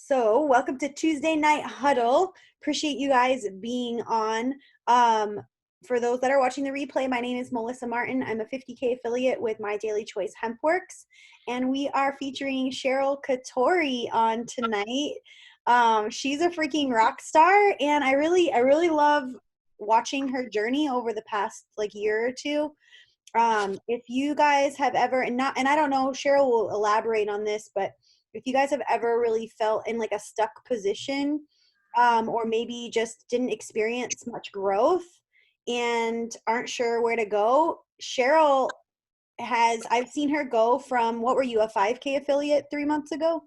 So, welcome to Tuesday Night Huddle. Appreciate you guys being on. Um, for those that are watching the replay, my name is Melissa Martin. I'm a 50K affiliate with My Daily Choice Hempworks, and we are featuring Cheryl Kotori on tonight. She's a freaking rock star, and I really love watching her journey over the past year or two. If you guys have ever, and I don't know, Cheryl will elaborate on this, but if you guys have ever really felt in like a stuck position, or maybe just didn't experience much growth and aren't sure where to go, Cheryl I've seen her go from, what were you, a 5K affiliate 3 months ago?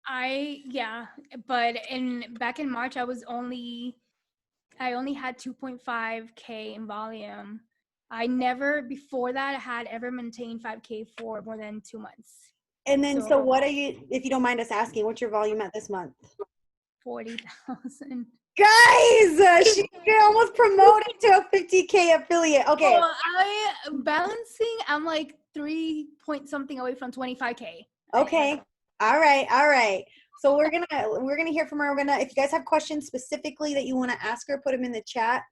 Yeah, but back in March I only had 2.5K in volume. I never before that had ever maintained 5K for more than 2 months. And then, so So what are you, if you don't mind us asking, what's your volume at this month? 40,000. Guys, she almost promoted to a 50K affiliate. Okay. Well, I'm like 3 point something away from 25K. Okay. All right. So we're gonna hear from her. If you guys have questions specifically that you want to ask her, put them in the chat.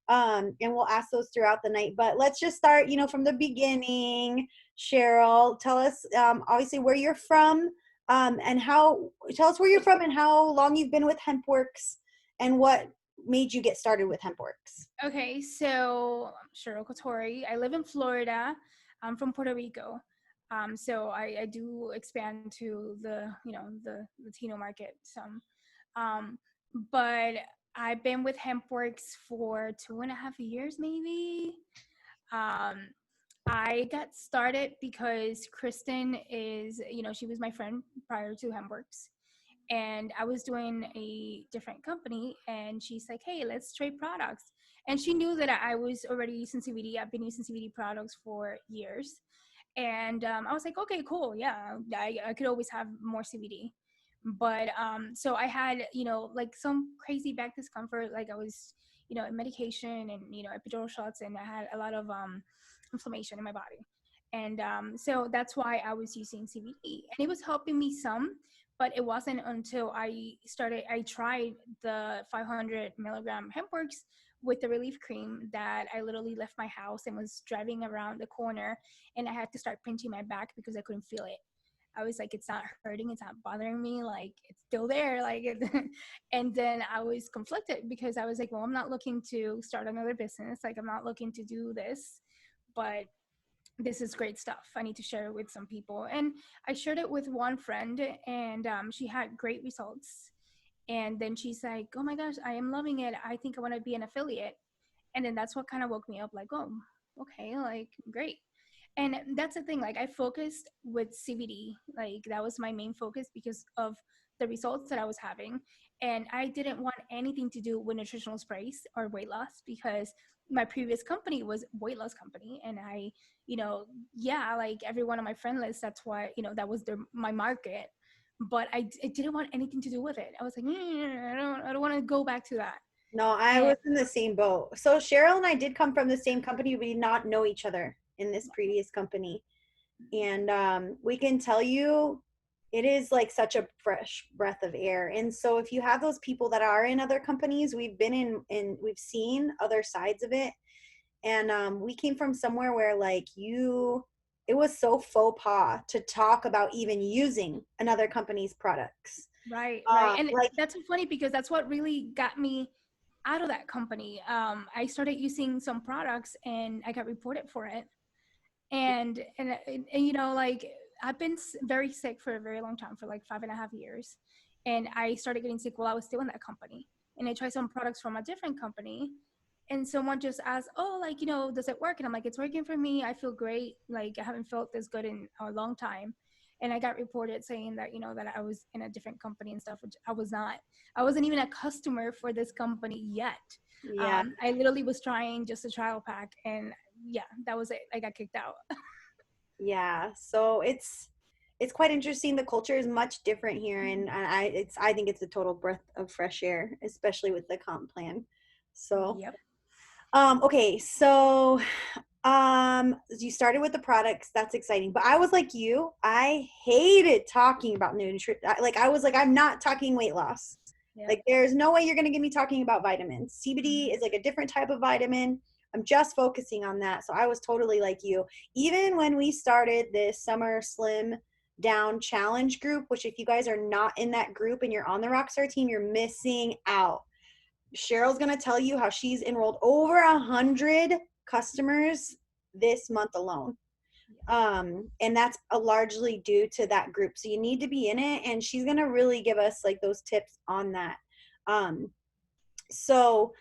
And we'll ask those throughout the night. But let's just start, from the beginning. Cheryl, tell us obviously where you're from, and tell us where you're from and how long you've been with Hempworks and what made you get started with Hempworks. Okay, so I'm Cheryl Kotori. I live in Florida. I'm from Puerto Rico. So I do expand to the Latino market some. Um, but I've been with Hempworks for 2.5 years, maybe. Um, I got started because Kristen she was my friend prior to Hempworks. And I was doing a different company, and she's like, hey, let's trade products. And she knew that I was already using CBD. I've been using CBD products for years. And I was like, okay, cool. Yeah, I could always have more CBD. But so I had, like some crazy back discomfort. Like I was, in medication and, epidural shots, and I had a lot of inflammation in my body. And so that's why I was using CBD. And it was helping me some, but it wasn't until I tried the 500 milligram Hempworks with the relief cream that I literally left my house and was driving around the corner, and I had to start pinching my back because I couldn't feel it. I was like, it's not hurting, it's not bothering me, like it's still there, and then I was conflicted because I was like, well, I'm not looking to start another business, like I'm not looking to do this, but this is great stuff. I need to share it with some people. And I shared it with one friend, and she had great results. And then she's like, oh my gosh, I am loving it. I think I want to be an affiliate. And then that's what kind of woke me up, like, oh, okay, like great. And that's the thing, like I focused with CBD, like that was my main focus because of the results that I was having. And I didn't want anything to do with nutritional sprays or weight loss because my previous company was weight loss company. And I, like everyone on my friend list, that's why, that was my market. But I didn't want anything to do with it. I was like, I don't want to go back to that. No, I And was in the same boat. So Cheryl and I did come from the same company. We did not know each other in this previous company. And we can tell you it is like such a fresh breath of air. And so if you have those people that are in other companies, we've been in we've seen other sides of it. And we came from somewhere where it was so faux pas to talk about even using another company's products. right. And Like, that's so funny because that's what really got me out of that company. I started using some products and I got reported for it. And like I've been very sick for a very long time, for like 5.5 years. And I started getting sick while I was still in that company. And I tried some products from a different company. And someone just asked, oh, like, does it work? And I'm like, it's working for me. I feel great. Like I haven't felt this good in a long time. And I got reported saying that, that I was in a different company and stuff, which I was not. I wasn't even a customer for this company yet. yeah. I literally was trying just a trial pack, and yeah, that was it. I got kicked out. Yeah, so it's quite interesting. The culture is much different here, and I think it's a total breath of fresh air, especially with the comp plan. So, Yep. okay, so You started with the products. That's exciting. But I was like you. I hated talking about nutrition. Like I was like, I'm not talking weight loss. Yeah. Like there's no way you're gonna get me talking about vitamins. CBD Mhm. is like a different type of vitamin. I'm just focusing on that. So I was totally like you. Even when we started this summer slim down challenge group, which if you guys are not in that group and you're on the Rockstar team, you're missing out. Cheryl's going to tell you how she's enrolled over 100 customers this month alone. Yeah. And that's largely due to that group. So you need to be in it, and she's going to really give us like those tips on that. Um, so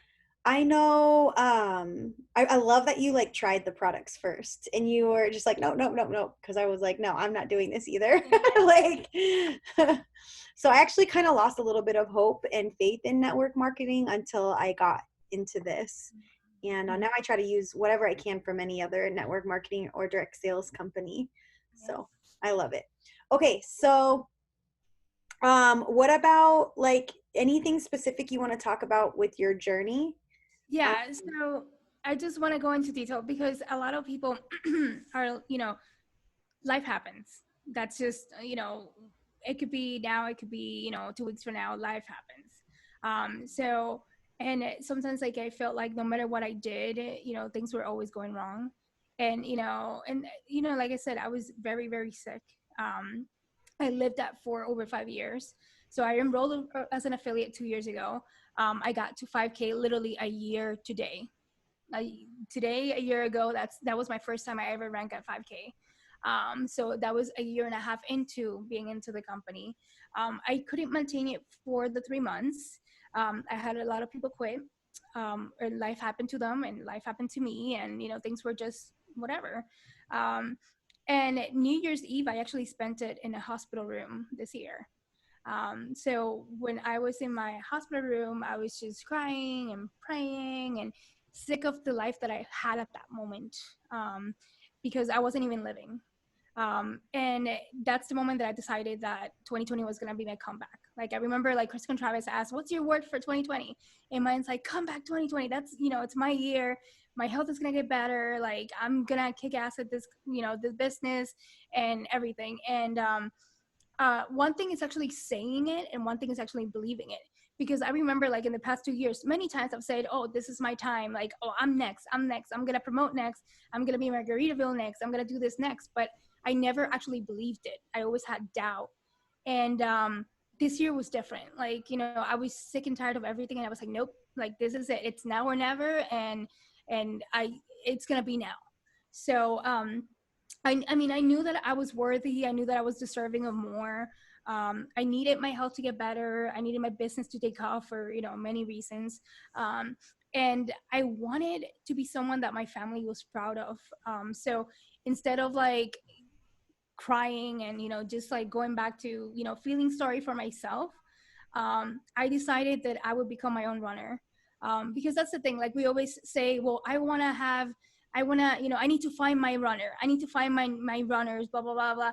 I know, I love that you like tried the products first and you were just like, no, no, no, no. Cause I was like, no, I'm not doing this either. Like, so I actually kind of lost a little bit of hope and faith in network marketing until I got into this. And Mhm. now I try to use whatever I can from any other network marketing or direct sales company. Yes. So I love it. Okay. So, what about like anything specific you want to talk about with your journey? Um, Yeah, so I just want to go into detail because a lot of people are, life happens. That's just, it could be now, it could be, 2 weeks from now, life happens. So, and sometimes like I felt like no matter what I did, things were always going wrong. And, like I said, I was very, very sick. Um, I lived that for over 5 years. So I enrolled as an affiliate 2 years ago. I got to 5K literally a year today. Today, a year ago, that was my first time I ever ranked at 5K. So that was a year and a half into being into the company. I couldn't maintain it for the 3 months. I had a lot of people quit. Or life happened to them, and life happened to me, and things were just whatever. Um, and New Year's Eve, I actually spent it in a hospital room this year. So when I was in my hospital room, I was just crying and praying and sick of the life that I had at that moment, because I wasn't even living. And that's the moment that I decided that 2020 was going to be my comeback. Like I remember like Chris Travis asked, what's your word for 2020? And mine's like, comeback 2020. That's, it's my year. My health is going to get better. Like I'm going to kick ass at this, this business and everything. And, one thing is actually saying it and one thing is actually believing it, because I remember like in the past 2 years many times I've said, oh, this is my time, like, oh, I'm next, I'm gonna promote next, I'm gonna be Margaritaville next, I'm gonna do this next, but I never actually believed it. I always had doubt. And this year was different. Like, I was sick and tired of everything and I was like, nope, like this is it, it's now or never. And it's gonna be now. So I mean, I knew that I was worthy. I knew that I was deserving of more. I needed my health to get better. I needed my business to take off for, many reasons. Um, and I wanted to be someone that my family was proud of. So instead of like crying and, just like going back to, feeling sorry for myself, I decided that I would become my own runner. Because that's the thing, like we always say, well, I need to find my runner. I need to find my runners, blah, blah, blah, blah.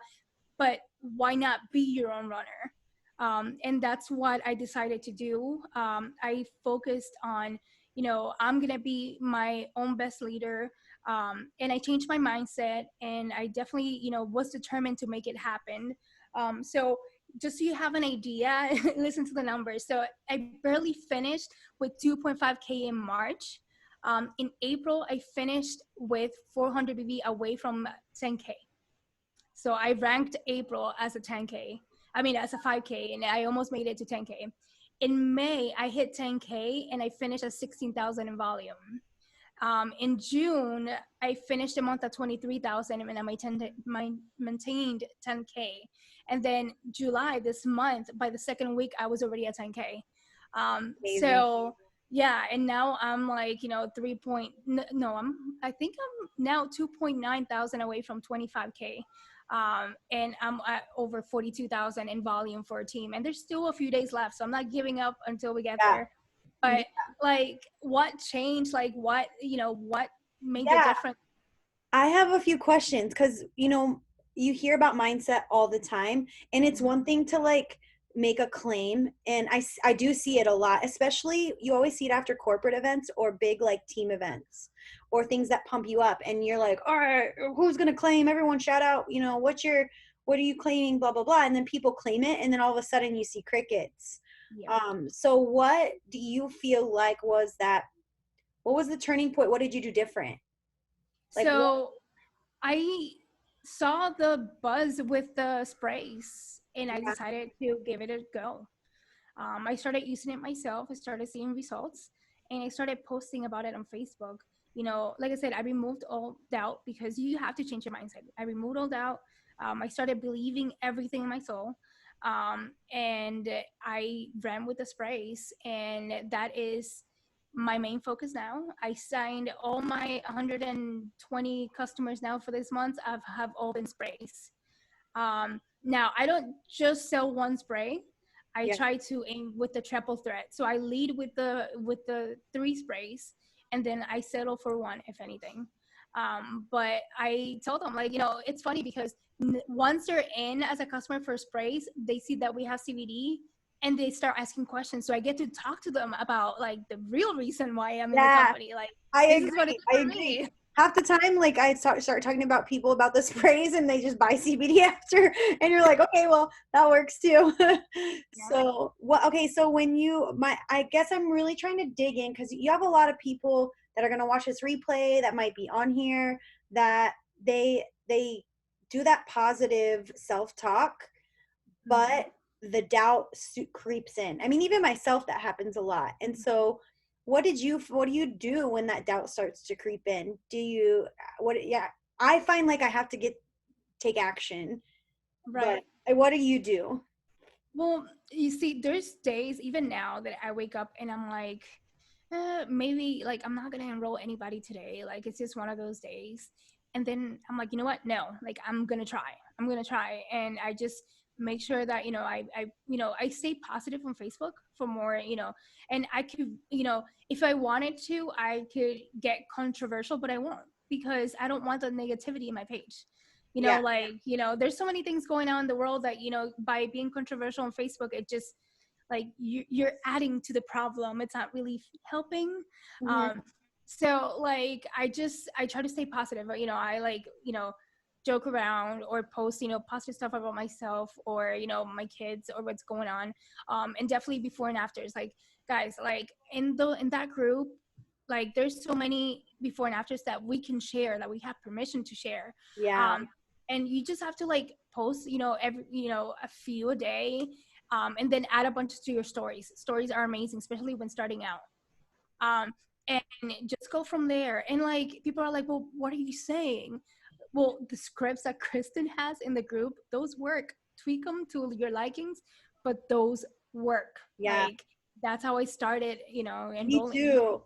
But why not be your own runner? And that's what I decided to do. I focused on, I'm going to be my own best leader. And I changed my mindset, and I definitely, was determined to make it happen. So just so you have an idea, listen to the numbers. So I barely finished with 2.5K in March. In April, I finished with 400 BB away from 10K. So I ranked April as a 10K. I mean, as a 5K, and I almost made it to 10K. In May, I hit 10K and I finished at 16,000 in volume. In June, I finished the month at 23,000 and I maintained 10K. And then July, this month, by the second week, I was already at 10K. Amazing. So yeah, and now I'm like, 3 point, no, I think I'm now 2.9 thousand away from 25K. And I'm at over 42,000 in volume for a team. And there's still a few days left, so I'm not giving up until we get Yeah. there. But like, what changed? Like, what made the Yeah. difference? I have a few questions because, you hear about mindset all the time, and it's one thing to like make a claim. And I do see it a lot, especially you always see it after corporate events or big like team events or things that pump you up, and you're like, all right, who's gonna claim? Everyone shout out, what are you claiming, blah blah blah, and then people claim it, and then all of a sudden you see crickets. Yeah. So what do you feel like was that, what was the turning point? What did you do different? Like what? So I saw the buzz with the sprays and I Yeah, decided to give it a go. I started using it myself. I started seeing results and I started posting about it on Facebook. Like I said, I removed all doubt because you have to change your mindset. I removed all doubt. I started believing everything in my soul. And I ran with the sprays, and that is my main focus now. I signed all my 120 customers now for this month. Have all been sprays. Now I don't just sell one spray. I yeah, try to aim with the triple threat. So I lead with the three sprays, and then I settle for one if anything. But I tell them, like, it's funny because once they're in as a customer for sprays, they see that we have CBD and they start asking questions. So I get to talk to them about like the real reason why I'm in the yeah. company. Like, I this is what agree. it's I for agree. me. Half the time, like I start talking about people about the sprays, and they just buy CBD after, and you're like, okay, well, that works too. Yeah. So what? Okay, so I guess I'm really trying to dig in, because you have a lot of people that are gonna watch this replay that might be on here, that they do that positive self talk, Mhm. but the doubt creeps in. I mean, even myself, that happens a lot. And so, what do you do when that doubt starts to creep in? Do you, what, yeah, I find like I have to take action, but Right. what do you do? Well, you see, there's days even now that I wake up and I'm like, maybe like I'm not gonna enroll anybody today. Like it's just one of those days. And then I'm like, you know what? No, like I'm gonna try. I'm gonna try. And I just make sure that, I stay positive on Facebook for more, and I could, if I wanted to, I could get controversial, but I won't because I don't want the negativity in my page. Yeah, There's so many things going on in the world that, by being controversial on Facebook, it just like you're adding to the problem. It's not really helping. hmm, So like I try to stay positive. I like, joke around or post, positive stuff about myself or, my kids or what's going on. And definitely before and afters. Like, guys, like in that group, like there's so many before and afters that we can share, that we have permission to share. yeah, um, and you just have to like post, every, a few a day, and then add a bunch to your stories. Stories are amazing, especially when starting out. um, and just go from there. And like people are like, well, what are you saying? Well, the scripts that Kristen has in the group, those work. Tweak them to your likings, but those work. yeah. Like that's how I started, Me enrolling. too.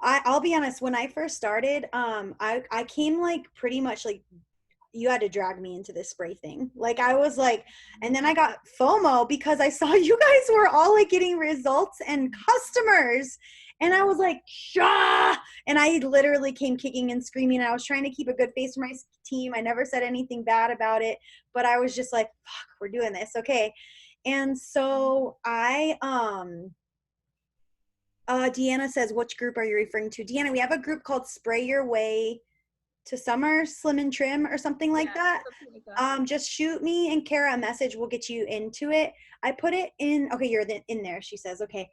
I'll be honest. When I first started, I came like pretty much like you had to drag me into this spray thing. Like I was like, and then I got FOMO because I saw you guys were all like getting results and customers. And I was like, Shah! And I literally came kicking and screaming. I was trying to keep a good face for my team. I never said anything bad about it, but I was just like, fuck, we're doing this. Okay. And so Deanna says, which group are you referring to? Deanna, we have a group called Spray Your Way to Summer Slim and Trim or something like Yeah, that. something like that. Just shoot me and Kara a message. We'll get you into it. I put it in. Okay, you're in there. She says, okay.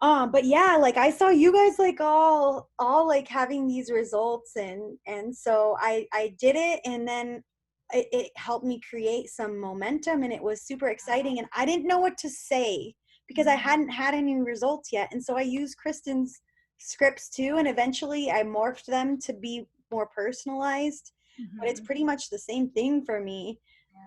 But yeah, like I saw you guys like all like having these results, and so I did it, and then it helped me create some momentum, and it was super exciting, and I didn't know what to say because I Mhm. hadn't had any results yet, and so I used Kristen's scripts too, and eventually I morphed them to be more personalized, but it's Mhm. pretty much the same thing for me.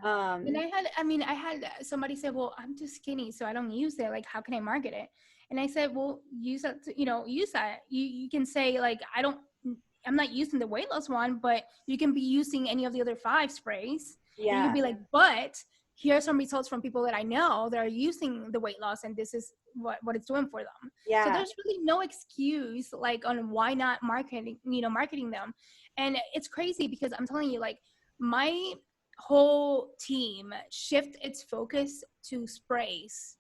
Yeah. And um I had somebody say, well, I'm too skinny, so I don't use it. Like, how can I market it? And I said, well, use that, use that. You can say, like, I'm not using the weight loss one, but you can be using any of the other 5 sprays. And you can yeah, be like, but here are some results from people that I know that are using the weight loss, and this is what it's doing for them. So yeah, there's really no excuse, like, on why not marketing them. And it's crazy because I'm telling you, like, my whole team shift its focus to sprays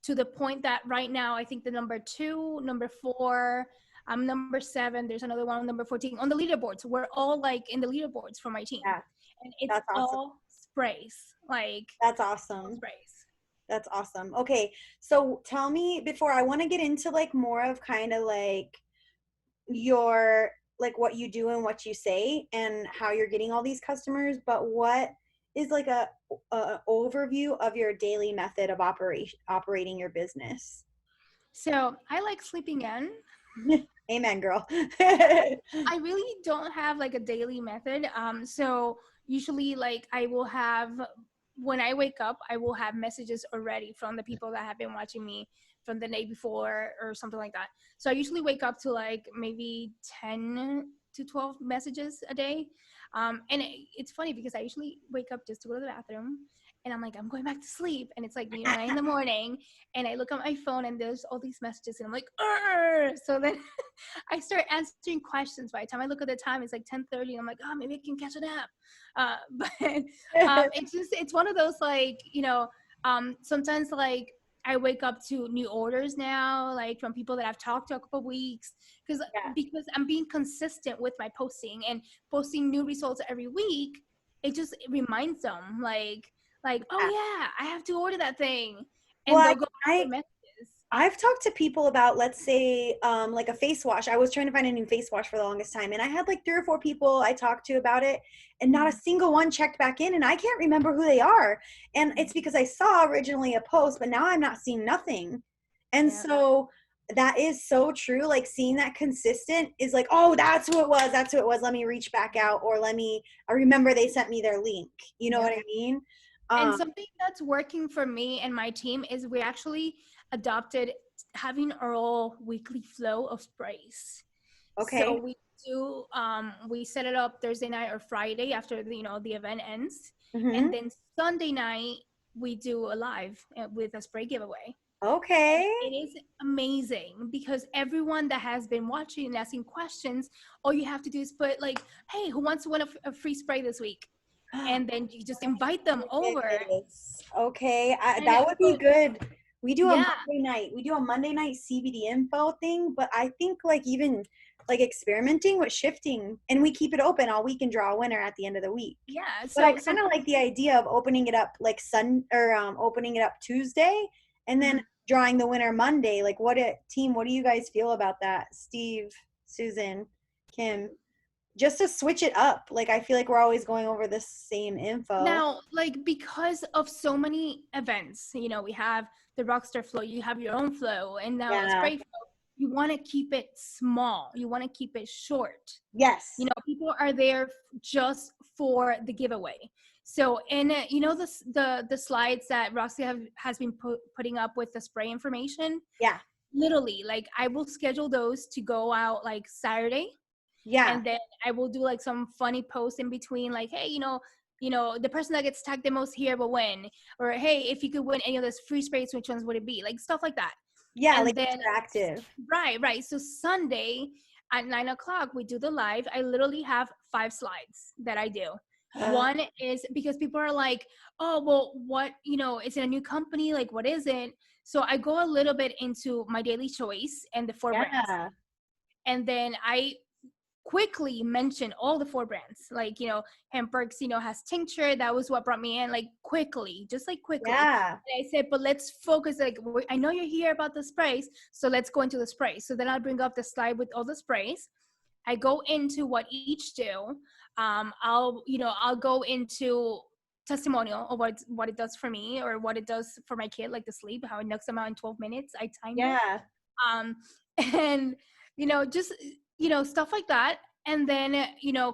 to the point that right now I think the number 2, number 4 I'm number 7. There's another one number 14 on the leaderboards. We're all like in the leaderboards for my team, Yeah, and it's that's awesome. all sprays, like That's all awesome. sprays. That's awesome. Okay, so tell me before I want to get into like more of kind of like your like what you do and what you say and how you're getting all these customers, but what is like a overview of your daily method of operating your business? So I like sleeping in. Amen, girl. I really don't have like a daily method. So usually like I will have, when I wake up, I will have messages already from the people that have been watching me from the day before or something like that. So I usually wake up to like maybe 10 to 12 messages a day. And it's funny because I usually wake up just to go to the bathroom and I'm like, I'm going back to sleep. And it's like 9 in the morning and I look at my phone and there's all these messages and I'm like, "Arr!" So then I start answering questions. By the time I look at the time, it's like 10:30. And I'm like, oh, maybe I can catch a nap. But it's one of those like, sometimes like I wake up to new orders now, like from people that I've talked to a couple of weeks, Yeah. because I'm being consistent with my posting and posting new results every week. It reminds them like, oh Yeah. yeah, I have to order that thing, and Well, they'll go back to I their messages. I've talked to people about, let's say, like a face wash. I was trying to find a new face wash for the longest time, and I had like 3 or 4 people I talked to about it, and not a Mhm. single one checked back in, and I can't remember who they are. And it's because I saw originally a post, but now I'm not seeing nothing. And Yeah. so that is so true. Like seeing that consistent is like, oh, that's who it was. That's who it was. Let me reach back out, or I remember they sent me their link. You know Yep. what I mean? And Um, something that's working for me and my team is we actually adopted having our all weekly flow of sprays. So okay. we set it up Thursday night or Friday after the event ends, and Hmm. then Sunday night we do a live with a spray giveaway. And Okay. it is amazing because everyone that has been watching and asking questions, all you have to do is put like, hey, who wants to win a free spray this week? And then you just invite them over. Yes. Okay, And that would be but good. We do a yeah, Monday night. We do a Monday night CBD info thing, but I think like even like experimenting with shifting, and we keep it open all week and draw a winner at the end of the week. yeah. But I So kind of like the idea of opening it up like opening it up Tuesday and then mhm. drawing the winner Monday. Like what do you guys feel about that? Steve, Susan, Kim, just to switch it up. Like I feel like we're always going over the same info. Now, like because of so many events, we have the Rockstar flow, you have your own flow, and now a Yeah. spray flow. You want to keep it small. You want to keep it short. Yes. People are there just for the giveaway. So, and the slides that Roxy has been putting up with the spray information. Yeah. Literally, like I will schedule those to go out like Saturday, Yeah. and then I will do like some funny posts in between, like, hey, the person that gets tagged the most here will win, or hey, if you could win any of those free sprays, which ones would it be? Like stuff like that. Yeah, like And then interactive. right. So Sunday at 9 o'clock we do the live. I literally have 5 slides that I do. One is because people are like, oh, well, what, is it a new company? Like, what is it? So I go a little bit into my daily choice and the 4 brands. Yeah. And then I quickly mention all the 4 brands, like Hempworks has tincture, that was what brought me in, like quickly, just like quickly. Yeah. And I said, but let's focus, like I know you're here about the sprays, so let's go into the sprays. So then I'll bring up the slide with all the sprays. I go into what each do. I'll go into testimonial of what it does for me or what it does for my kid, like the sleep, how it knocks them out in 12 minutes. I timed it. Yeah. um and just stuff like that. And then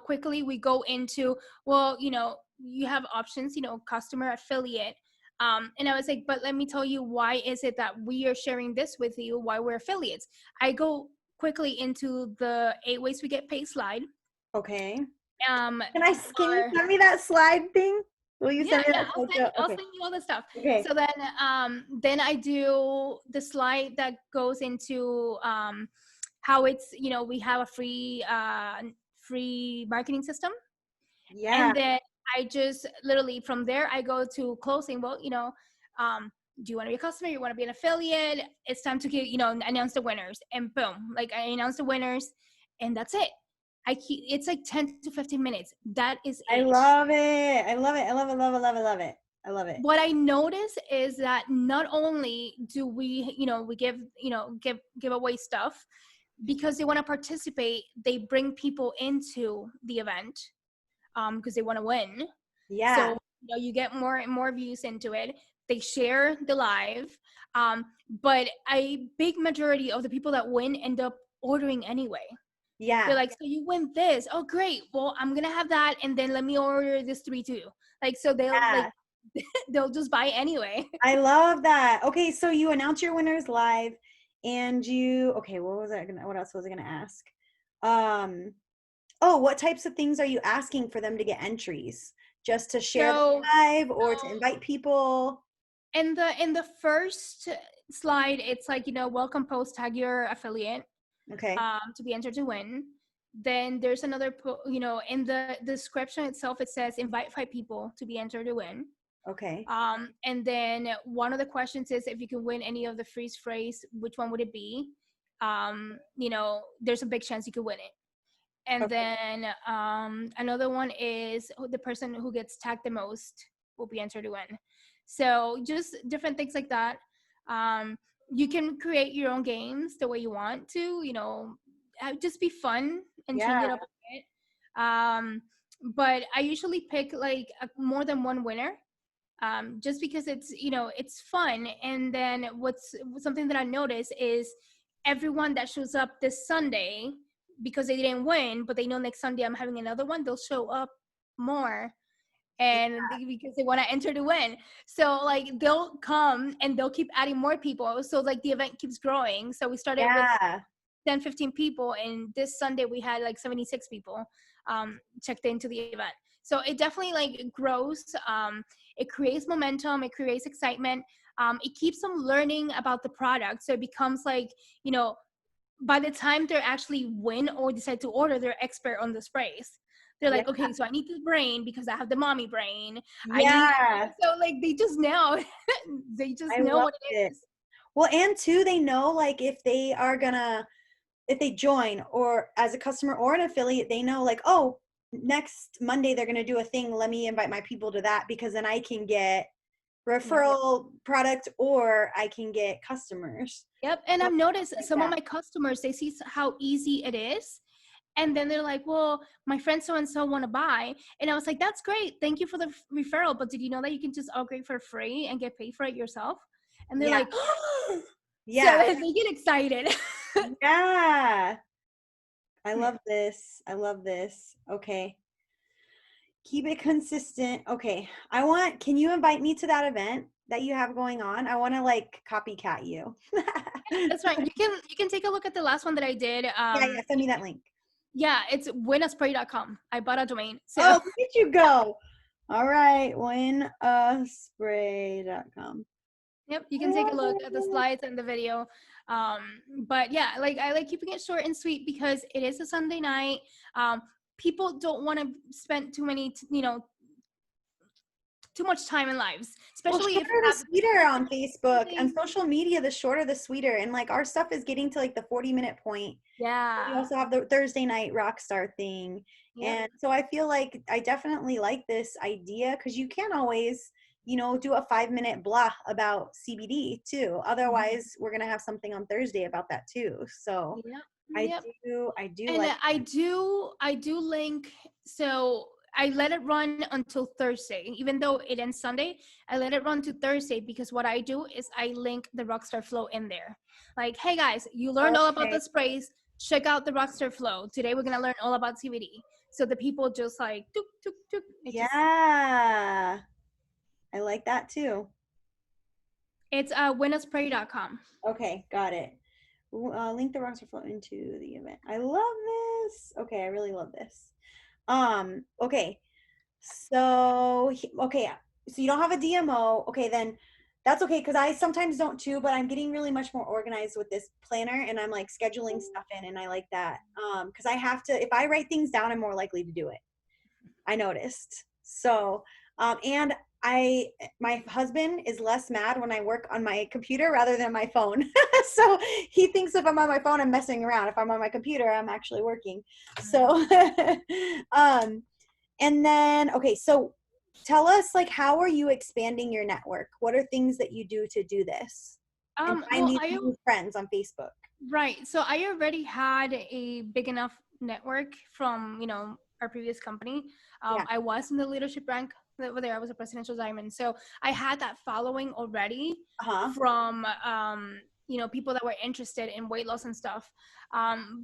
quickly we go into, well, you have options, customer affiliate. And I was like, but let me tell you, why is it that we are sharing this with you, why we're affiliates? I go quickly into the 8 ways we get paid slide. Okay. um Can you our send me that slide thing? Will you Yeah, send me yeah, that slide too? I'll Okay. send you all the stuff. Okay. So then I do the slide that goes into how it's, we have a free marketing system. Yeah. And then I just literally from there I go to closing. Well, do you want to be a customer? You want to be an affiliate? It's time to get, announce the winners. And boom, like I announce the winners and that's it. It's like 10 to 15 minutes. That is I it. love it. I love it. I love it. Love it. Love it. Love it. I love it. What I notice is that not only do we, we give away stuff because they want to participate, they bring people into the event because they want to win. Yeah. So you get more and more views into it. They share the live, but a big majority of the people that win end up ordering anyway. Yeah. They're like, so you win this. Oh, great. Well, I'm gonna have that, and then let me order this 3 too. Like, so they'll just buy anyway. I love that. Okay, so you announce your winners live, and what else was I gonna ask? What types of things are you asking for them to get entries? Just to share the live or to invite people? In the first slide, it's like, welcome post, tag your affiliate. Okay. To be entered to win. Then there's another, in the description itself, it says invite 5 people to be entered to win. Okay. And then one of the questions is if you can win any of the freeze phrase, which one would it be? There's a big chance you could win it. And then another one is the person who gets tagged the most will be entered to win. So just different things like that. You can create your own games the way you want to, just be fun and change it up a bit. But I usually pick like more than one winner, just because it's fun. And then something that I notice is everyone that shows up this Sunday, because they didn't win, but they know next Sunday I'm having another one, they'll show up more. And because they want to enter to win. So like they'll come and they'll keep adding more people. So like the event keeps growing. So we started with 10, 15 people. And this Sunday we had like 76 people checked into the event. So it definitely like grows. It creates momentum. It creates excitement. It keeps them learning about the product. So it becomes like, by the time they actually win or decide to order, they're expert on the sprays. They're like, okay, so I need this brain because I have the mommy brain. So like they just know, know what it is. Well, and too, they know like if they join or as a customer or an affiliate, they know like, oh, next Monday they're gonna do a thing. Let me invite my people to that because then I can get referral product or I can get customers. Yep. And I've noticed some of my customers, they see how easy it is. And then they're like, well, my friend so-and-so want to buy. And I was like, that's great. Thank you for the referral. But did you know that you can just upgrade for free and get paid for it yourself? And they're like, oh. So they get excited. Yeah. I love this. I love this. Okay. Keep it consistent. Okay. Can you invite me to that event that you have going on? I want to like copycat you. That's right. You can take a look at the last one that I did. Send me that link. Yeah, it's winaspray.com. I bought a domain. So. Oh, where did you go? All right, winaspray.com. Yep, you can take a look at the slides and the video. But yeah, like I like keeping it short and sweet because it is a Sunday night. People don't want to spend too much time in lives, especially if the sweeter on Facebook and social media. The shorter the sweeter, and like our stuff is getting to like the 40-minute point. Yeah, we also have the Thursday night rockstar thing. And so I feel like I definitely like this idea because you can't always do a 5-minute blah about CBD too, otherwise we're gonna have something on Thursday about that too. So I do and like I do link. So I let it run until Thursday. Even though it ends Sunday, I let it run to Thursday because what I do is I link the Rockstar Flow in there. Like, hey guys, you learned all about the sprays. Check out the Rockstar Flow. Today we're going to learn all about CBD. So the people just like, tuk, tuk, tuk. I like that too. It's winaspray.com. Okay, got it. Link the Rockstar Flow into the event. I love this. Okay, I really love this. Okay. So you don't have a DMO. Okay, then that's okay because I sometimes don't too, but I'm getting really much more organized with this planner and I'm like scheduling stuff in and I like that. Because I have to, if I write things down, I'm more likely to do it. I noticed. So And my husband is less mad when I work on my computer rather than my phone. So he thinks if I'm on my phone, I'm messing around. If I'm on my computer, I'm actually working. So, and then, okay, so tell us, like, how are you expanding your network? What are things that you do to do this and find Well, these new friends on Facebook? right. So I already had a big enough network from, our previous company. Yeah. I was in the leadership rank over there. I was a presidential diamond. So I had that following already Uh-huh. from, people that were interested in weight loss and stuff.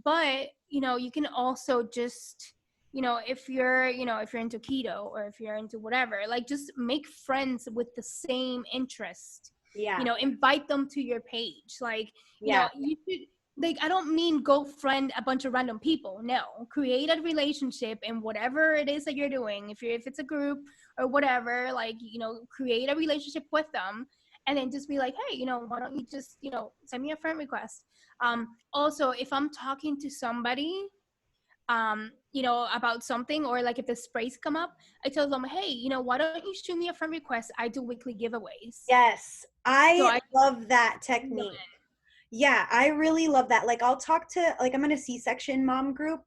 But, you can also just, if you're into keto or if you're into whatever, like just make friends with the same interest. Yeah. Invite them to your page. Like, Yeah. you should, like, I don't mean go friend a bunch of random people. No, create a relationship in whatever it is that you're doing. If it's a group or whatever, like, create a relationship with them, and then just be like, hey, why don't you just, send me a friend request. Also, if I'm talking to somebody, about something, or like if the sprays come up, I tell them, hey, why don't you shoot me a friend request? I do weekly giveaways. Yes. So I I love that technique. Yeah, I really love that. Like I'll talk to, like, I'm in a C-section mom group,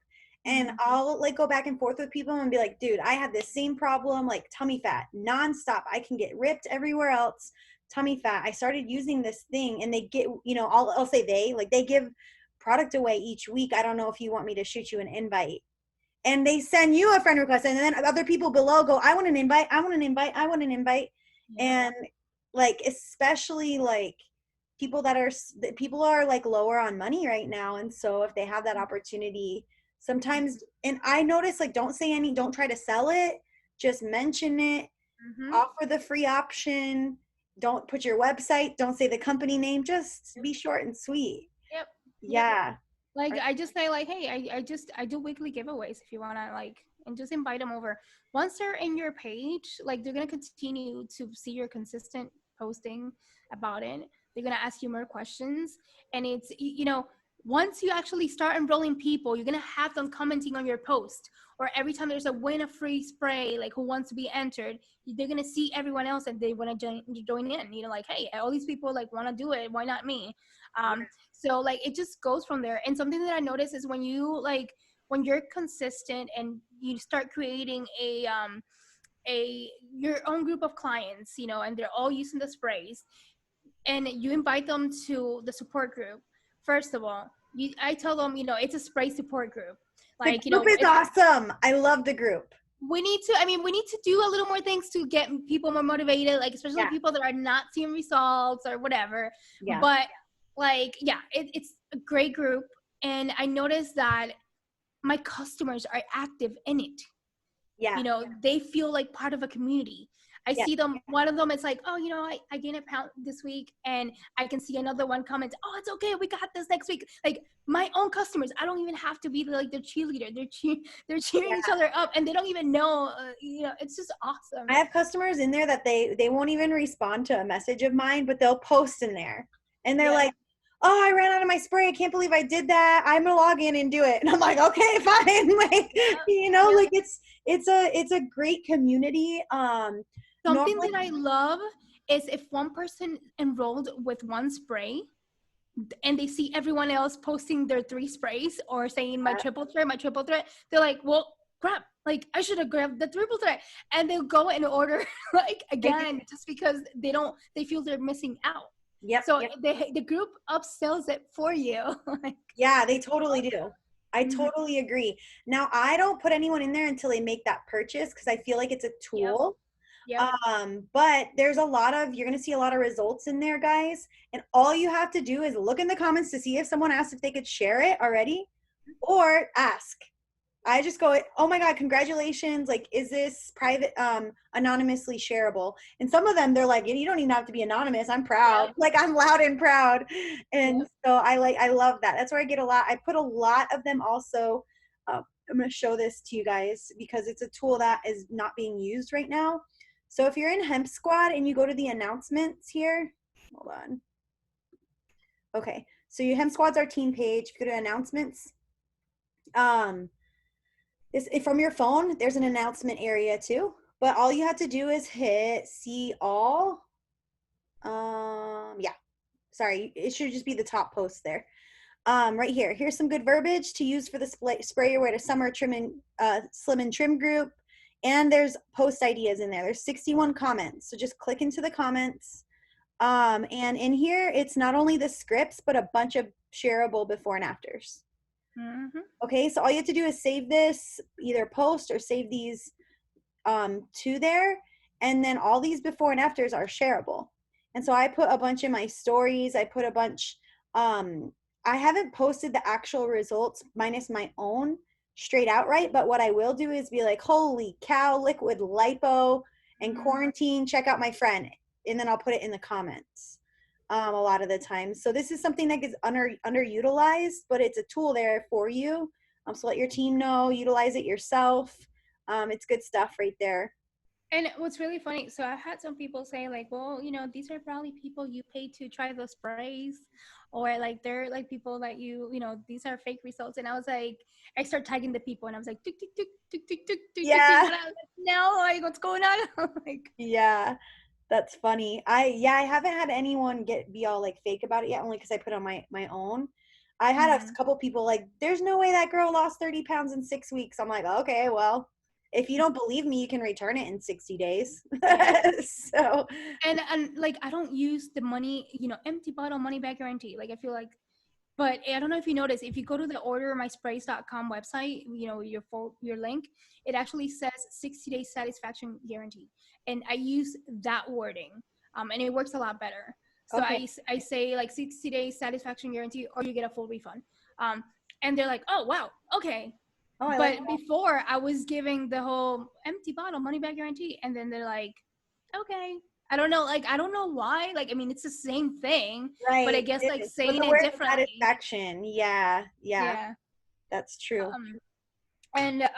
and I'll like go back and forth with people and be like, dude, I have this same problem, like tummy fat nonstop. I can get ripped everywhere else. Tummy fat. I started using this thing, and they get, I'll say they give product away each week. I don't know if you want me to shoot you an invite. And they send you a friend request, and then other people below go, I want an invite, I want an invite, I want an invite. yeah. And like, especially like people are like lower on money right now, and so if they have that opportunity sometimes, and I notice, like, don't try to sell it, just mention it, Mm-hmm. offer the free option, don't put your website, don't say the company name, just be short and sweet. Yep. Yep. Yeah. Like, I just say, like, hey, I do weekly giveaways if you wanna, like, and just invite them over. Once they're in your page, like, they're gonna continue to see your consistent posting about it. They're gonna ask you more questions, and it's, once you actually start enrolling people, you're gonna have them commenting on your post, or every time there's a win a free spray, like, who wants to be entered, they're gonna see everyone else and they want to join in. Like, hey, all these people like want to do it, why not me? So, like, it just goes from there. And something that I notice is when you're consistent and you start creating your own group of clients, and they're all using the sprays, and you invite them to the support group. First of all, I tell them, it's a spray support group. The Like, group is awesome. I love the group. we need to do a little more things to get people more motivated, like, especially people that are not seeing results or whatever. Yeah. But, like, yeah, it's a great group. And I noticed that my customers are active in it. Yeah. They feel like part of a community. I Yeah. see them, one of them is like, oh, I gained a pound this week, and I can see another one comment, oh, it's okay, we got this next week. Like, my own customers, I don't even have to be like their cheerleader. They're cheering each other up, and they don't even know. It's just awesome. I have customers in there that they won't even respond to a message of mine, but they'll post in there, and they're like, oh, I ran out of my spray, I can't believe I did that, I'm gonna log in and do it. And I'm like, okay, fine. Like, like, it's a great community. Something Normally, that I love is if one person enrolled with one spray and they see everyone else posting their 3 sprays or saying my triple threat, they're like, well, crap, like, I should have grabbed the triple threat. And they'll go and order, like, again, just because they feel they're missing out. Yep. So the group upsells it for you. Like, yeah, they totally do. I totally agree. Now, I don't put anyone in there until they make that purchase, because I feel like it's a tool. Yep. But you're going to see a lot of results in there, guys. And all you have to do is look in the comments to see if someone asked if they could share it already, or ask. I just go, oh my God, congratulations. Like, is this private, anonymously shareable? And some of them, they're like, you don't even have to be anonymous. I'm proud. Yep. Like, I'm loud and proud. And so I love that. That's where I get a lot. I put a lot of them also. I'm going to show this to you guys because it's a tool that is not being used right now. So if you're in Hemp Squad and you go to the announcements here, hold on. Okay. So your Hemp Squad's our team page. If you go to announcements, from your phone, there's an announcement area too. But all you have to do is hit see all. Yeah, sorry, it should just be the top post there. Right here. Here's some good verbiage to use for the spray your way to summer slim and trim group. And there's post ideas in there. There's 61 comments. So just click into the comments. And in here, it's not only the scripts, but a bunch of shareable before and afters. Mm-hmm. Okay, so all you have to do is save this, either post or save these to there, and then all these before and afters are shareable. And so I put a bunch in my stories. I put a bunch. I haven't posted the actual results minus my own straight outright, but what I will do is be like, holy cow, liquid lipo and quarantine, check out my friend, and then I'll put it in the comments a lot of the time. So this is something that gets underutilized, but it's a tool there for you. So let your team know, utilize it yourself. It's good stuff right there. And what's really funny, so I've had some people say like, well, you know, these are probably people you pay to try those sprays, or like they're like people that you know, these are fake results. And I was like, I start tagging the people, and I was like, tick, tick, tick, tick, tick, tick, tick, tick, tick. Yeah, And I was like, no, like what's going on? Like, yeah, that's funny. I haven't had anyone be all like fake about it yet, only because I put on my own. I had a couple people like, there's no way that girl lost 30 pounds in 6 weeks. I'm like, okay, well, if you don't believe me, you can return it in 60 days. yeah. So And like I don't use the money, you know, empty bottle money back guarantee. Like I feel like, but I don't know if you notice, if you go to the ordermysprays.com website, you know, your link, it actually says 60-day satisfaction guarantee. And I use that wording, and it works a lot better. So okay. I say like 60-day satisfaction guarantee, or you get a full refund. Um, and they're like, oh, wow, okay. Oh, I like But before I was giving the whole empty bottle money back guarantee. And then they're like, okay. I don't know. Like, I don't know why. Like, I mean, it's the same thing, but I right. guess It like is. But saying the it word differently. satisfaction, yeah, yeah, Yeah. that's true. And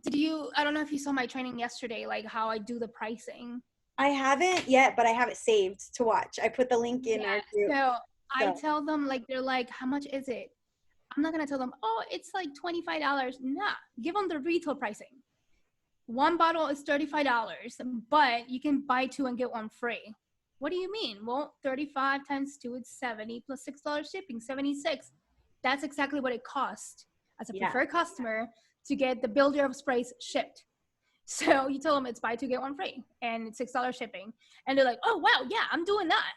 did you, I don't know if you saw my training yesterday, like how I do the pricing. I haven't yet, but I have it saved to watch. I put the link in our Yeah. group. So I So tell them, like, they're like, how much is it? I'm not going to tell them, oh, it's like $25. Nah, give them the retail pricing. One bottle is $35, but you can buy two and get one free. What do you mean? Well, 35 times 2 is 70 plus $6 shipping, 76. That's exactly what it costs as a yeah, preferred customer to get the builder of sprays shipped. So you tell them it's buy two get one free and it's $6 shipping. And they're like, oh wow, yeah, I'm doing that.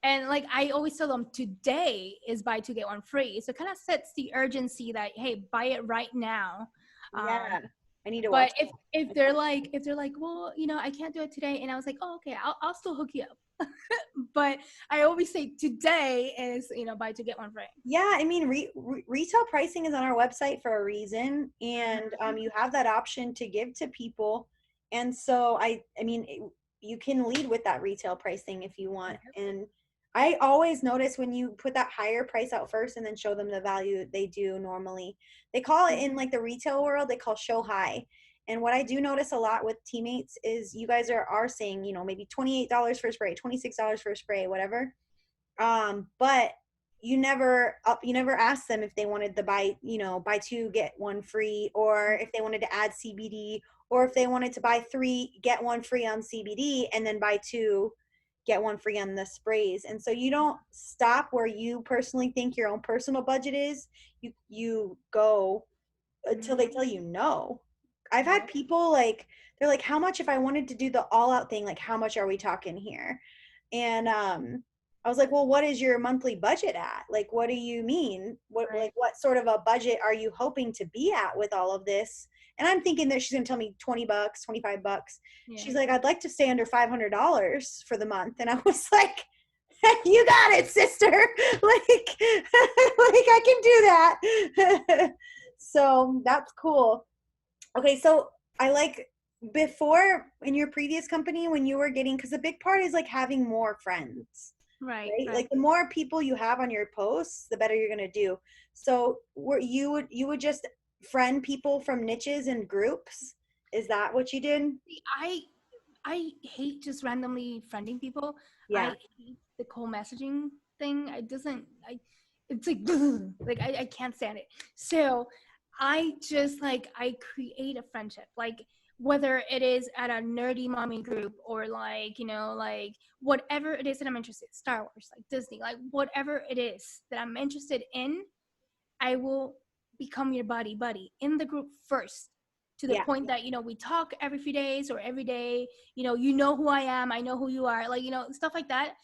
And like I always tell them today is buy two get one free. So it kind of sets the urgency that hey, buy it right now. yeah. I need to But watch if they're like well, you know, I can't do it today, and I was like, oh okay, I'll still hook you up. But I always say today is, you know, buy two get one free. Yeah, I mean, retail pricing is on our website for a reason, and you have that option to give to people. And so I mean, you can lead with that retail pricing if you want. And I always notice when you put that higher price out first and then show them the value they do normally. They call it in like the retail world, they call show high. And what I do notice a lot with teammates is you guys are saying, you know, maybe $28 for a spray, $26 for a spray, whatever. But you never ask them if they wanted to buy, you know, buy two get one free, or if they wanted to add CBD, or if they wanted to buy three get one free on CBD and then buy two get one free on the sprays. And so you don't stop where you personally think your own personal budget is. You go until they tell you no. I've had people like, they're like, how much if I wanted to do the all out thing, like how much are we talking here? And I was like, well, what is your monthly budget at? Like, what do you mean? Right. What sort of a budget are you hoping to be at with all of this? And I'm thinking that she's gonna tell me 20 bucks, 25 bucks. Yeah. She's like, I'd like to stay under $500 for the month. And I was like, you got it, sister. Like, like I can do that. So that's cool. Okay, so I like, before in your previous company when you were getting, because a big part is like having more friends, Right. right? Right. Like the more people you have on your posts, the better you're gonna do. So were you would just friend people from niches and groups? Is that what you did? I I hate just randomly friending people. Yeah, I hate the cold messaging thing. I doesn't I it's like like I can't stand it. So I just like I create a friendship. Like whether it is at a nerdy mommy group or like, you know, like whatever it is that I'm interested in, Star Wars, like Disney, like whatever it is that I'm interested in, I will become your buddy in the group first, to the Yeah. point that, you know, we talk every few days or every day, you know who I am, I know who you are, like, you know, stuff like that.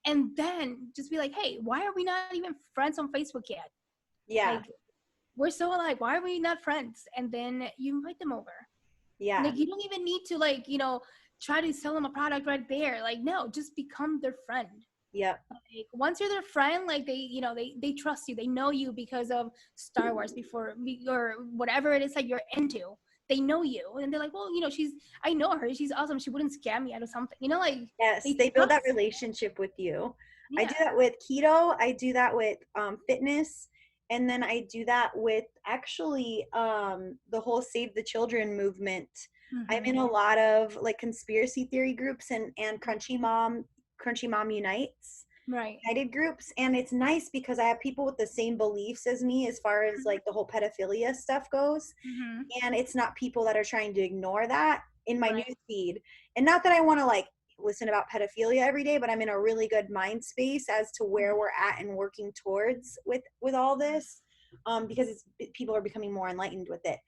And then just be like, hey, why are we not even friends on Facebook yet? Yeah. Like, we're so alike, why are we not friends? And then you invite them over. Yeah. Like, you don't even need to, like, you know, try to sell them a product right there. Like, no, just become their friend. Yep. Like, once you're their friend, like, they, you know, they trust you, they know you because of Star Wars before, or whatever it is that you're into. They know you, and they're like, well, you know, I know her, she's awesome, she wouldn't scam me out of something, you know, like, Yes, they they build that trust. relationship with you. I do Yeah. that with keto. I do that with fitness. And then I do that with actually the whole Save the Children movement. I'm in a Mm-hmm. lot of like conspiracy theory groups and Crunchy Mom Unites. Right. United groups, and it's nice because I have people with the same beliefs as me as far as like the whole pedophilia stuff goes, Mm-hmm. and it's not people that are trying to ignore that in my Right. news feed. And not that I want to like listen about pedophilia every day, but I'm in a really good mind space as to where we're at and working towards with all this, because people are becoming more enlightened with it.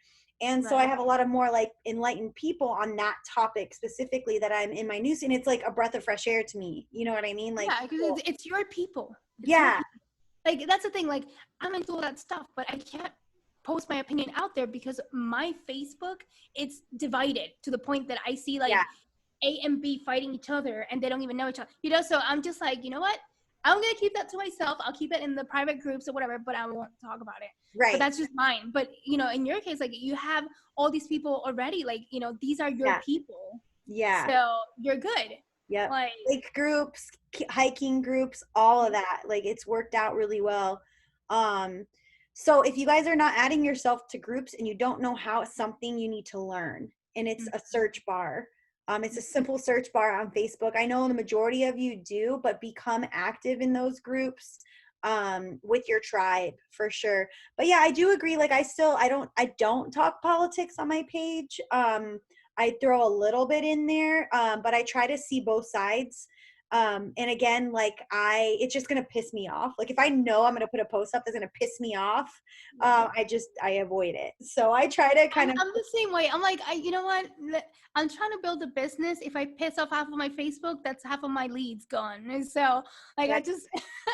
And so I Right. have a lot of more like enlightened people on that topic specifically that I'm in my news, and it's like a breath of fresh air to me. You know what I mean? Like Yeah, because people, it's your people. It's your yeah, people. Like, that's the thing. Like, I'm into all that stuff, but I can't post my opinion out there because my Facebook, it's divided to the point that I see like yeah, A and B fighting each other and they don't even know each other. You know, so I'm just like, you know what? I'm gonna keep that to myself. I'll keep it in the private groups or whatever, but I won't talk about it. But right, that's just mine. But, you know, in your case, like, you have all these people already. Like, you know, these are your yeah, people, yeah. so you're good. Yep. Like, Lake groups, hiking groups, all of yeah. that. Like it's worked out really well. Um, so if you guys are not adding yourself to groups and you don't know how, it's something you need to learn. And it's a search bar. It's a simple search bar on Facebook. I know the majority of you do, but become active in those groups with your tribe for sure. But yeah, I do agree. Like I don't talk politics on my page. I throw a little bit in there, but I try to see both sides. And again, like it's just gonna piss me off. Like if I know I'm gonna put a post up that's gonna piss me off, Right. I avoid it. So I try to I'm kind of, I'm the same way. I'm like, you know what? I'm trying to build a business. If I piss off half of my Facebook, that's half of my leads gone. And so, like, I right, just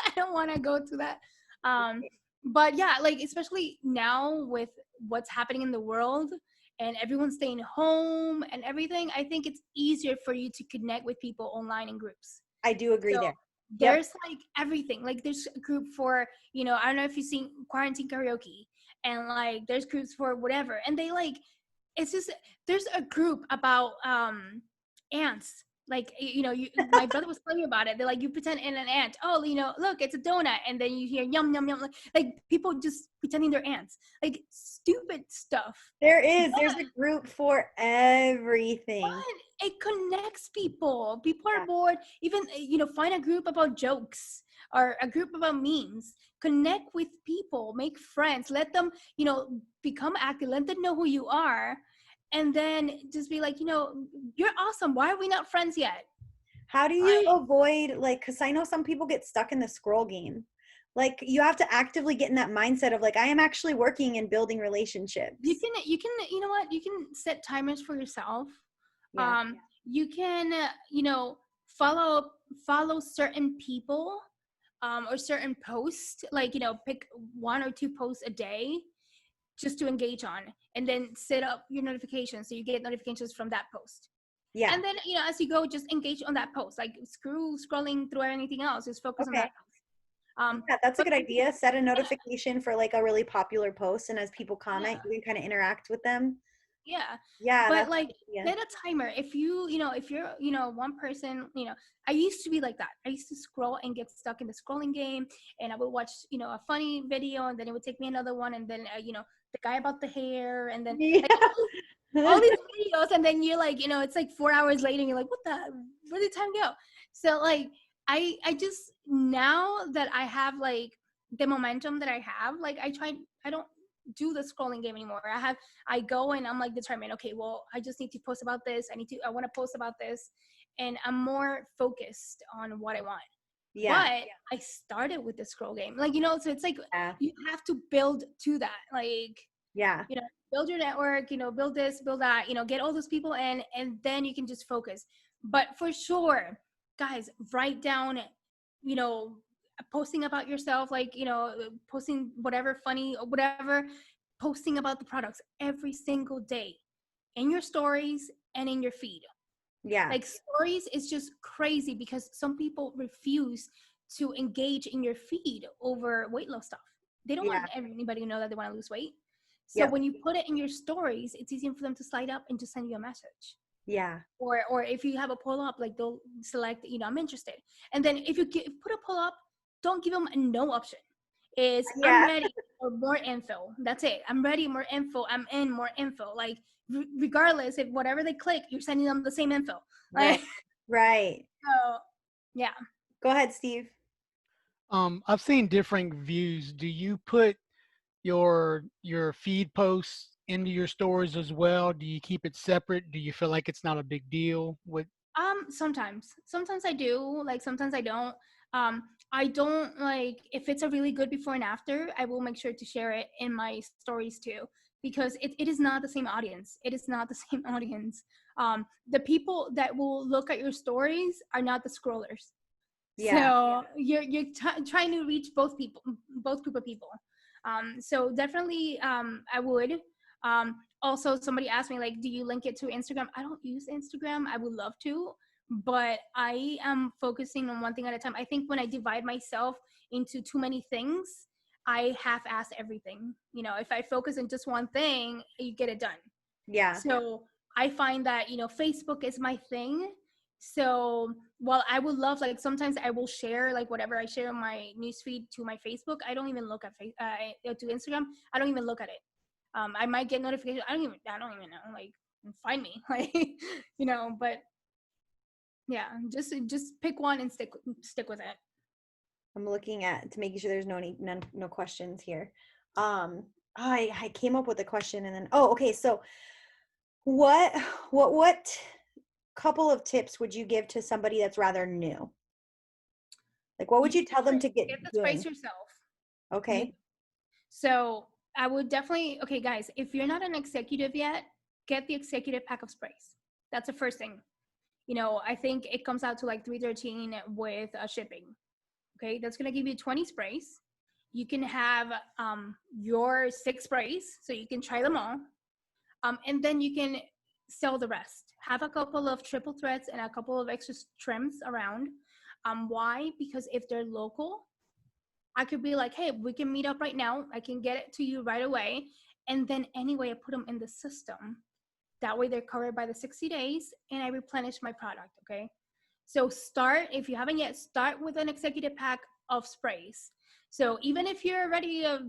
I don't want to go to that. Um, but yeah, like, especially now with what's happening in the world and everyone staying home and everything, I think it's easier for you to connect with people online in groups. I do agree So there. Yep. there's like everything. Like, there's a group for, you know, I don't know if you've seen quarantine karaoke, and like there's groups for whatever. And they like, it's just, there's a group about ants. Like, you know, my brother was telling me about it. They're like, you pretend in an ant. Oh, you know, look, it's a donut, and then you hear yum yum yum. Like people just pretending they're ants. Like, stupid stuff. There's a group for everything. But it connects people. People are Yeah. bored. Even, you know, find a group about jokes or a group about memes. Connect with people, make friends, let them, you know, become active, let them know who you are, and then just be like, you know, you're awesome, why are we not friends yet? How do you Like, avoid like, because I know some people get stuck in the scroll game. Like you have to actively get in that mindset of like, I am actually working and building relationships. you know what, you can set timers for yourself. Yeah. You can, you know, follow follow certain people, or certain posts, like, you know, pick 1 or 2 posts a day just to engage on, and then set up your notifications so you get notifications from that post. Yeah. And then, you know, as you go, just engage on that post. Like, screw scrolling through anything else, just focus on Okay. that post. Yeah, that's a But good idea. Set a yeah, notification for like a really popular post, and as people comment, yeah. you can kind of interact with them. Yeah. Yeah, But that's like, a good idea. set a timer. If you know, if you're, you know, one person, you know, I used to be like that. I used to scroll and get stuck in the scrolling game, and I would watch, you know, a funny video, and then it would take me another one, and then, you know, the guy about the hair, and then like all Yeah. these videos, and then you're like, you know, it's like 4 hours later, and you're like, what the, where did time go? So like, I just, now that I have like the momentum that I have, like, I don't do the scrolling game anymore. I go and I'm like determined, okay, well, I just need to post about this. I want to post about this. And I'm more focused on what I want. Yeah. But I started with the scroll game. Like, so it's like Yeah. you have to build to that. Like, Yeah. Build your network, build this, build that, get all those people in, and then you can just focus. But for sure, guys, write down, posting about yourself, like, posting whatever funny or whatever, posting about the products every single day in your stories and in your feed. Yeah. Like stories is just crazy because some people refuse to engage in your feed over weight loss stuff. They don't want anybody to know that they want to lose weight. So when you put it in your stories, it's easier for them to slide up and to send you a message. Yeah. Or if you have a pull up, like they'll select, I'm interested. And then if you put a pull up, don't give them a no option. I'm ready for more info. That's it. I'm ready, more info. I'm in, more info. Like regardless if whatever they click, you're sending them the same info. Right. Like, Right. so yeah. Go ahead, Steve. I've seen different views. Do you put your feed posts into your stories as well? Do you keep it separate? Do you feel like it's not a big deal? Sometimes I do, like sometimes I don't. I don't, like, if it's a really good before and after, I will make sure to share it in my stories too, because it is not the same audience. It is not the same audience. The people that will look at your stories are not the scrollers. So you're trying to reach both group of people. So definitely, I would. Also, somebody asked me, like, do you link it to Instagram? I don't use Instagram. I would love to, but I am focusing on one thing at a time. I think when I divide myself into too many things, I half-ass everything. If I focus on just one thing, you get it done. Yeah. So I find that, Facebook is my thing. So while I would love, like, sometimes I will share, like, whatever I share on my newsfeed to my Facebook, I don't even look at to Instagram. I don't even look at it. I might get notifications. I don't even know. Like, find me, like, but yeah, just pick one and stick with it. I'm looking to making sure there's no questions here. I came up with a question and then, okay. So what couple of tips would you give to somebody that's rather new? Like, what would you tell them to get the doing? space yourself. Okay. So I would definitely, okay, guys, if you're not an executive yet, get the executive pack of sprays. That's the first thing. I think it comes out to like $313 with shipping. Okay, that's gonna give you 20 sprays. You can have your 6 sprays, so you can try them all, and then you can sell the rest. Have a couple of triple threads and a couple of extra trims around. Why? Because if they're local, I could be like, hey, we can meet up right now. I can get it to you right away. And then anyway, I put them in the system. That way they're covered by the 60 days and I replenish my product, okay? So if you haven't yet, start with an executive pack of sprays. So even if you're already a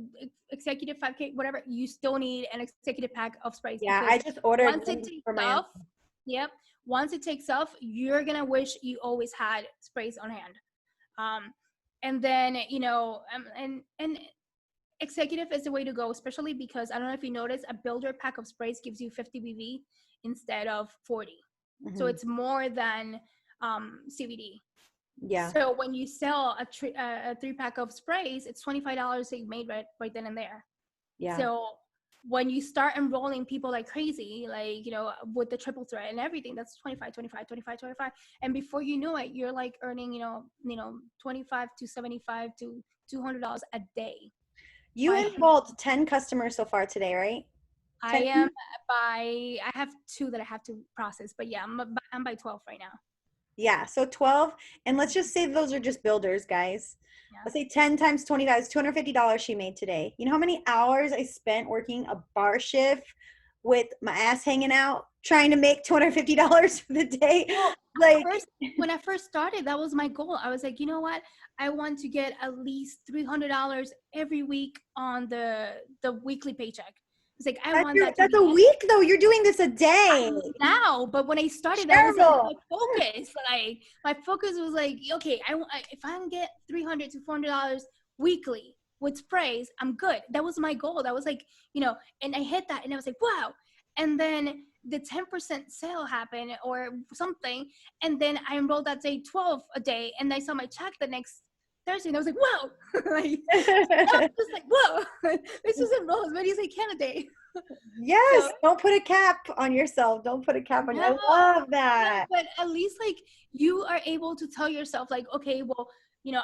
executive 5K, whatever, you still need an executive pack of sprays. Yeah, I just ordered once it takes for my off, once it takes off, you're gonna wish you always had sprays on hand. And then, and executive is the way to go, especially because I don't know if you noticed, a builder pack of sprays gives you 50 BV instead of 40. Mm-hmm. So it's more than CBD. Yeah. So when you sell a 3-pack of sprays, it's $25 that you made right then and there. Yeah. So when you start enrolling people like crazy, like, with the triple threat and everything, that's 25. And before you know it, you're like earning, 25 to 75 to $200 a day. You enrolled 10 customers so far today, right? I have 2 that I have to process, but yeah, I'm by 12 right now. Yeah, so 12, and let's just say those are just builders, guys. Yeah. Let's say 10 times 25 is $250 she made today. You know how many hours I spent working a bar shift with my ass hanging out trying to make $250 for the day? Well, like when I first started, that was my goal. I was like, you know what? I want to get at least $300 every week on the weekly paycheck. It's like, I want that. That's a week though. You're doing this a day. Now, but when I started, that was like my focus. My focus was like, okay, if I can get $300 to $400 weekly, with sprays, I'm good. That was my goal. That was like, and I hit that and I was like, wow. And then the 10% sale happened or something. And then I enrolled that day 12 a day. And I saw my check the next Thursday and I was like, whoa. Like, I was just like, whoa, this is enroll as many as I can a day. Yes, So, don't put a cap on yourself. Don't put a cap on you. I no, love that. but at least like you are able to tell yourself like, okay, well,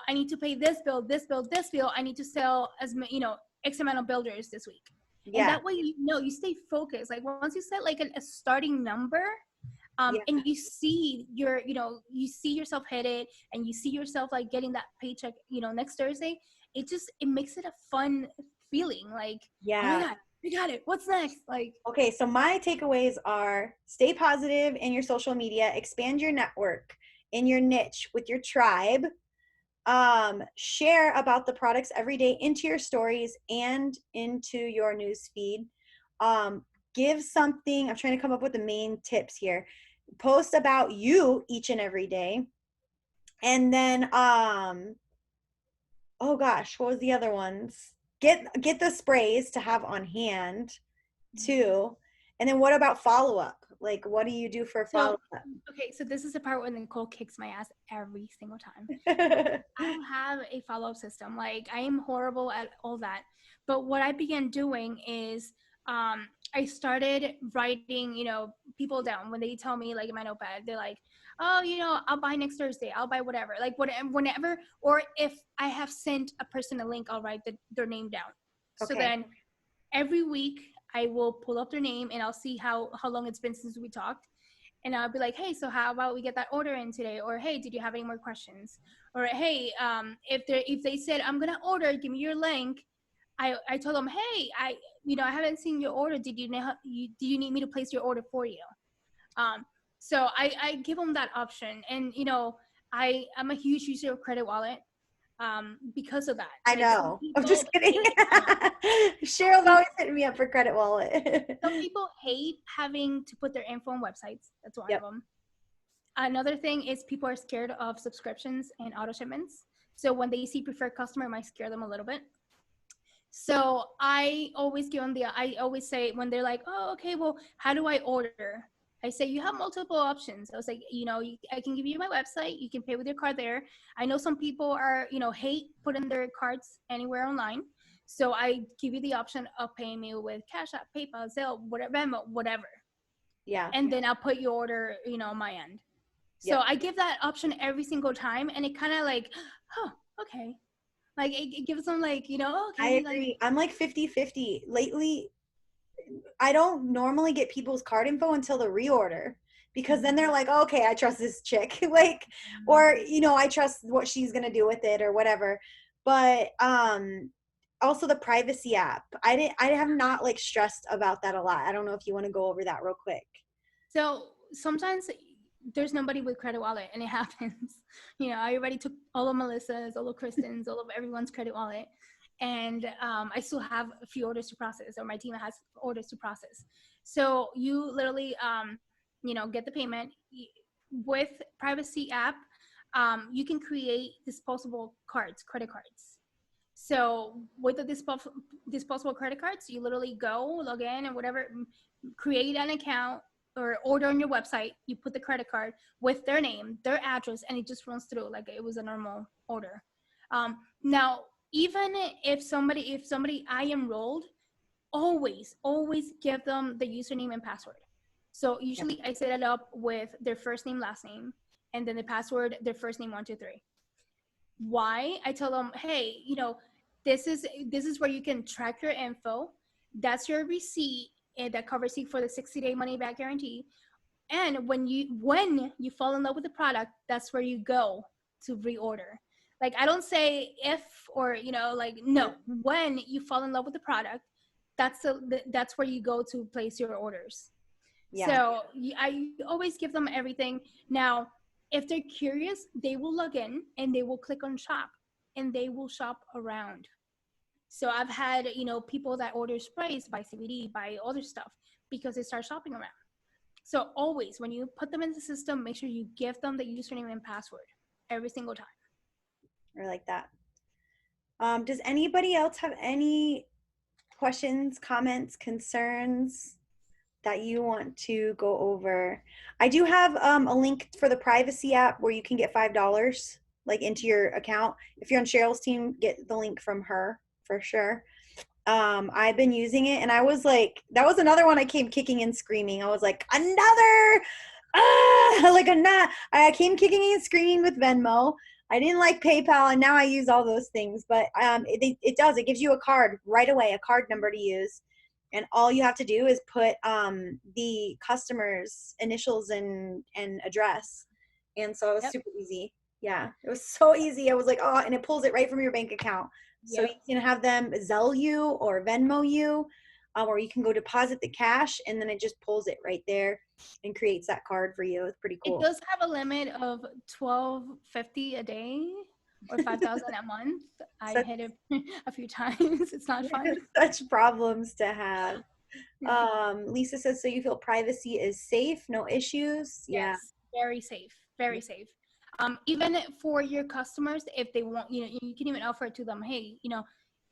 I need to pay this bill, this bill, this bill. I need to sell X amount of builders this week. And Yeah, that way, you stay focused. Like once you set like a starting number, yeah, and you see you see yourself hit it and you see yourself like getting that paycheck, next Thursday, it makes it a fun feeling. Like, oh my yeah. God, we got it. What's next? Like, Okay, so my takeaways are stay positive in your social media, expand your network in your niche with your tribe, share about the products every day into your stories and into your news feed. Give something, I'm trying to come up with the main tips here. Post about you each and every day. And then oh gosh, what was the other ones? Get the sprays to have on hand too. And then what about follow up? Like, what do you do for so follow up? okay, so this is the part when Nicole kicks my ass every single time. I don't have a follow-up system. Like, I am horrible at all that. But what I began doing is I started writing, people down when they tell me like in my notepad, they're like, oh, I'll buy next Thursday. I'll buy whatever. Like whenever, or if I have sent a person a link, I'll write their name down. So Okay. then every week I will pull up their name and I'll see how long it's been since we talked. And I'll be like, hey, so how about we get that order in today? Or hey, did you have any more questions? Or hey, if they said I'm gonna order, give me your link. I told them, hey, I haven't seen your order. Do you need me to place your order for you? So I give them that option, and I'm a huge user of Credit Wallet because of that. I Like some know. I'm people just kidding. hate, Cheryl's always hitting me up for credit wallet. some people hate having to put their info on websites. That's one Yep. of them. Another thing is people are scared of subscriptions and auto shipments. So when they see preferred customer, it might scare them a little bit. So I always say when they're like, oh, okay, well, how do I order? I say, you have multiple options. I was like, I can give you my website. You can pay with your card there. I know some people hate putting their cards anywhere online. So I give you the option of paying me with Cash App, PayPal, Zelle, whatever, Venmo, whatever. Yeah. And then I'll put your order, on my end. So Yep. I give that option every single time. And it kind of like, oh, okay. Like it gives them like, I okay. Like, agree. I'm like 50-50. Lately, I don't normally get people's card info until the reorder because then they're like, oh, okay, I trust this chick. Like, or, I trust what she's going to do with it or whatever. But also the privacy app. I have not like stressed about that a lot. I don't know if you want to go over that real quick. so sometimes there's nobody with Credit Wallet and it happens. I already took all of Melissa's, all of Kristen's, all of everyone's Credit Wallet. And I still have a few orders to process, or my team has orders to process. So you literally, get the payment with privacy app. You can create disposable cards, credit cards. So with the disposable credit cards, you literally go log in and whatever, create an account or order on your website. You put the credit card with their name, their address, and it just runs through like it was a normal order. Now, even if somebody I enrolled, always give them the username and password. So usually I set it up with their first name, last name, and then the password, their first name, 123. Why? I tell them, hey, this is where you can track your info. That's your receipt, and that cover receipt for the 60-day money back guarantee. And when you fall in love with the product, that's where you go to reorder. Like, I don't say if or like, no, when you fall in love with the product, that's where you go to place your orders. Yeah. So I always give them everything. Now, if they're curious, they will log in and they will click on shop and they will shop around. So I've had, people that order sprays, buy CBD, buy other stuff because they start shopping around. So always when you put them in the system, make sure you give them the username and password every single time. I like that. Does anybody else have any questions, comments, concerns that you want to go over? I do have a link for the privacy app where you can get $5 like into your account. If you're on Cheryl's team, get the link from her for sure. I've been using it, and I was like, that was another one I came kicking and screaming. I was like, another, I came kicking and screaming with Venmo. I didn't like PayPal, and now I use all those things. But it gives you a card right away, a card number to use, and all you have to do is put the customer's initials and address, and so it was super easy. Yeah, it was so easy. I was like, oh, and it pulls it right from your bank account. So you can have them Zelle you or Venmo you, or you can go deposit the cash, and then it just pulls it right there and creates that card for you. It's pretty cool. It does have a limit of $12.50 a day or $5,000 a month. I hit it a few times. It's not fun. Such problems to have. Lisa says, so you feel privacy is safe, no issues? Yes, very safe, very safe. Even for your customers, if they want, you can even offer it to them. Hey,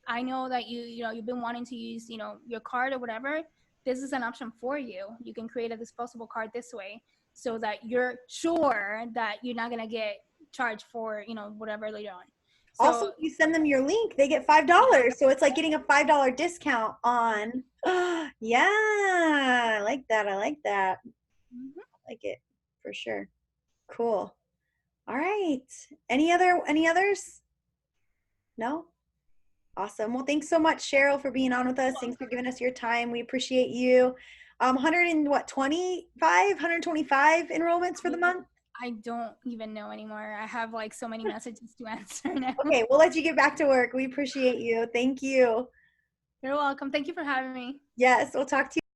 I know that you've been wanting to use, your card or whatever. This is an option for you. You can create a disposable card this way so that you're sure that you're not going to get charged for, whatever later on. So, also, you send them your link, they get $5. So it's like getting a $5 discount on. Yeah, I like that. I like that. I like it for sure. Cool. All right. Any others? No? Awesome. Well, thanks so much, Cheryl, for being on with us. Thanks for giving us your time. We appreciate you. 125 enrollments for the month? I don't even know anymore. I have like so many messages to answer now. Okay, we'll let you get back to work. We appreciate you. Thank you. You're welcome. Thank you for having me. Yes, we'll talk to you.